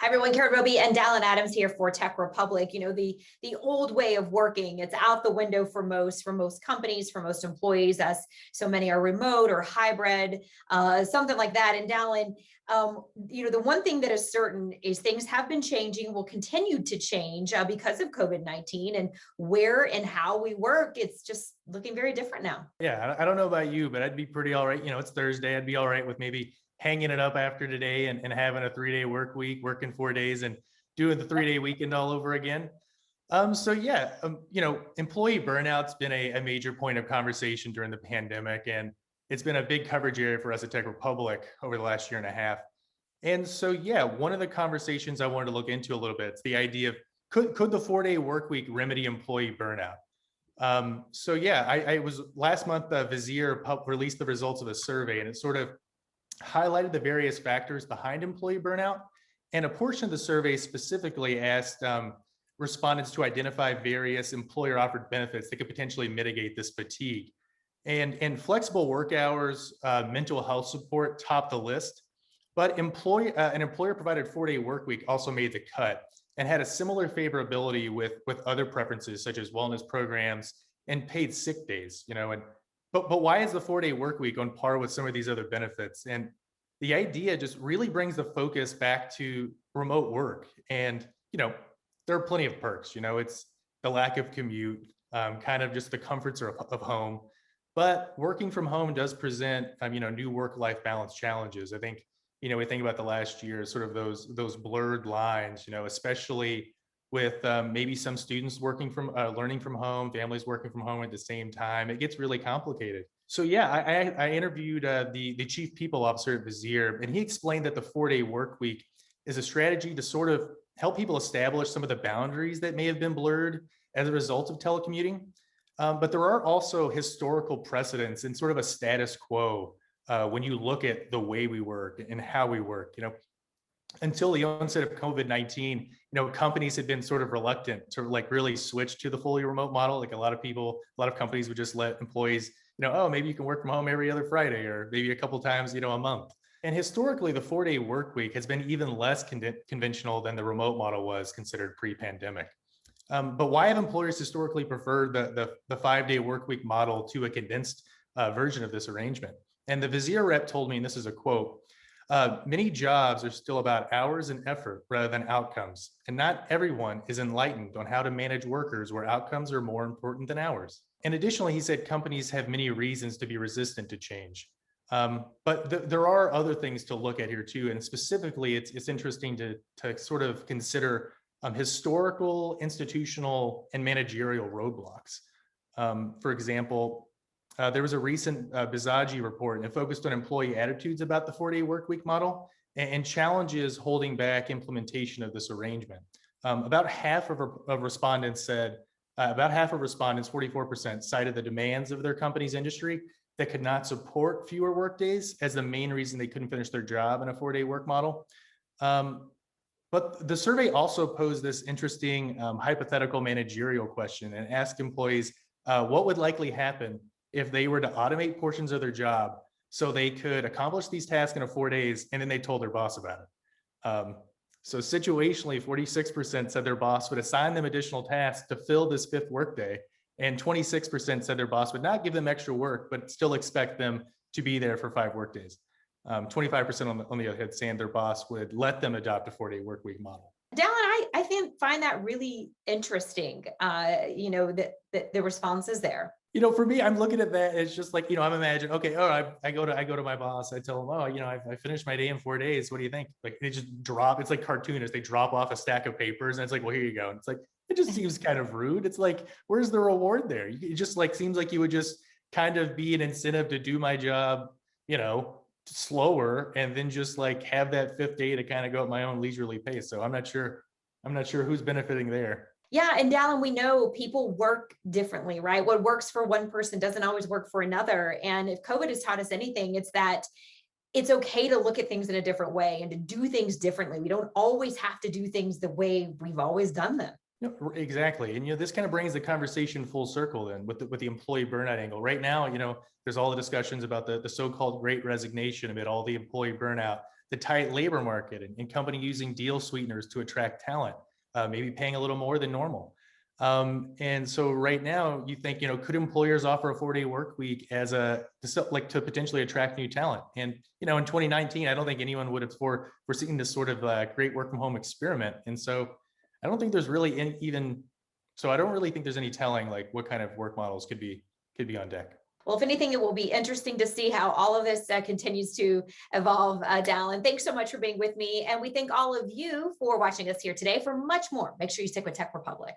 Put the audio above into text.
Hi everyone, Karen Roby and Dallin Adams here for TechRepublic. You know, the old way of working, it's out the window for most companies, for most employees, as so many are remote or hybrid, something like that. And Dallin, you know, the one thing that is certain is things have been changing, will continue to change because of COVID-19, and where and how we work, it's just looking very different now. Yeah, I don't know about you, but I'd be pretty all right. You know, it's Thursday. I'd be all right with maybe hanging it up after today and having a 3-day work week, working 4 days and doing the 3-day weekend all over again. You know, employee burnout's been a major point of conversation during the pandemic, and it's been a big coverage area for us at TechRepublic over the last year and a half. And so, yeah, one of the conversations I wanted to look into a little bit is the idea of could the 4-day work week remedy employee burnout? I was last month, Vizier released the results of a survey, and it sort of highlighted the various factors behind employee burnout. And a portion of the survey specifically asked respondents to identify various employer offered benefits that could potentially mitigate this fatigue. And flexible work hours, mental health support topped the list, but an employer provided 4-day work week also made the cut and had a similar favorability with other preferences such as wellness programs and paid sick days, you know. But why is the 4-day work week on par with some of these other benefits? And the idea just really brings the focus back to remote work. And, you know, there are plenty of perks, you know, it's the lack of commute, kind of just the comforts of home. But working from home does present, you know, new work-life balance challenges. I think, you know, we think about the last year, sort of those blurred lines, you know, especially with maybe some students working from learning from home, families working from home at the same time. It gets really complicated. So yeah, I interviewed the chief people officer at Vizier, and he explained that the 4-day work week is a strategy to sort of help people establish some of the boundaries that may have been blurred as a result of telecommuting. But there are also historical precedents and sort of a status quo when you look at the way we work and how we work. You know, until the onset of COVID-19, you know, companies had been sort of reluctant to like really switch to the fully remote model. Like a lot of companies would just let employees, you know, oh, maybe you can work from home every other Friday or maybe a couple times, you know, a month. And historically, the 4-day work week has been even less conventional than the remote model was considered pre-pandemic. But why have employers historically preferred the 5-day work week model to a condensed version of this arrangement? And the Vizier rep told me, and this is a quote, many jobs are still about hours and effort rather than outcomes. And not everyone is enlightened on how to manage workers where outcomes are more important than hours. And additionally, he said companies have many reasons to be resistant to change. There are other things to look at here too. And specifically, it's interesting to sort of consider historical, institutional, and managerial roadblocks. For example, there was a recent Bizaji report, and it focused on employee attitudes about the 4-day work week model and challenges holding back implementation of this arrangement. About half of respondents, 44%, cited the demands of their company's industry that could not support fewer work days as the main reason they couldn't finish their job in a 4-day work model. But the survey also posed this interesting hypothetical managerial question and asked employees what would likely happen if they were to automate portions of their job so they could accomplish these tasks in 4 days, and then they told their boss about it. So situationally, 46% said their boss would assign them additional tasks to fill this 5th workday, and 26% said their boss would not give them extra work, but still expect them to be there for 5 workdays. 25% on the other hand saying their boss would let them adopt a 4-day work week model. Dallin, I find that really interesting, you know, that the responses there. You know, for me, I'm looking at that. It's just like, you know, I'm imagining, okay, all right, I go to my boss. I tell him, oh, you know, I finished my day in 4 days. What do you think? Like they just drop. It's like cartoonists. They drop off a stack of papers, and it's like, well, here you go. And it's like, it just seems kind of rude. It's like, where's the reward there? It just like seems like you would just kind of be an incentive to do my job, you know, slower, and then just like have that 5th day to kind of go at my own leisurely pace. So I'm not sure who's benefiting there. Yeah, and Dallin, we know people work differently, right? What works for one person doesn't always work for another. And if COVID has taught us anything, it's that it's okay to look at things in a different way and to do things differently. We don't always have to do things the way we've always done them. No, exactly. And, you know, this kind of brings the conversation full circle then with the employee burnout angle. Right now, you know, there's all the discussions about the so-called great resignation amid all the employee burnout. the tight labor market and company using deal sweeteners to attract talent, maybe paying a little more than normal. And so right now you think, could employers offer a 4-day work week as to potentially attract new talent? And, in 2019, I don't think anyone would have foreseen this sort of great work from home experiment. And so I don't think there's really I don't really think there's any telling like what kind of work models could be on deck. Well, if anything, it will be interesting to see how all of this continues to evolve, Dallin. Thanks so much for being with me. And we thank all of you for watching us here today. For much more, make sure you stick with Tech Republic.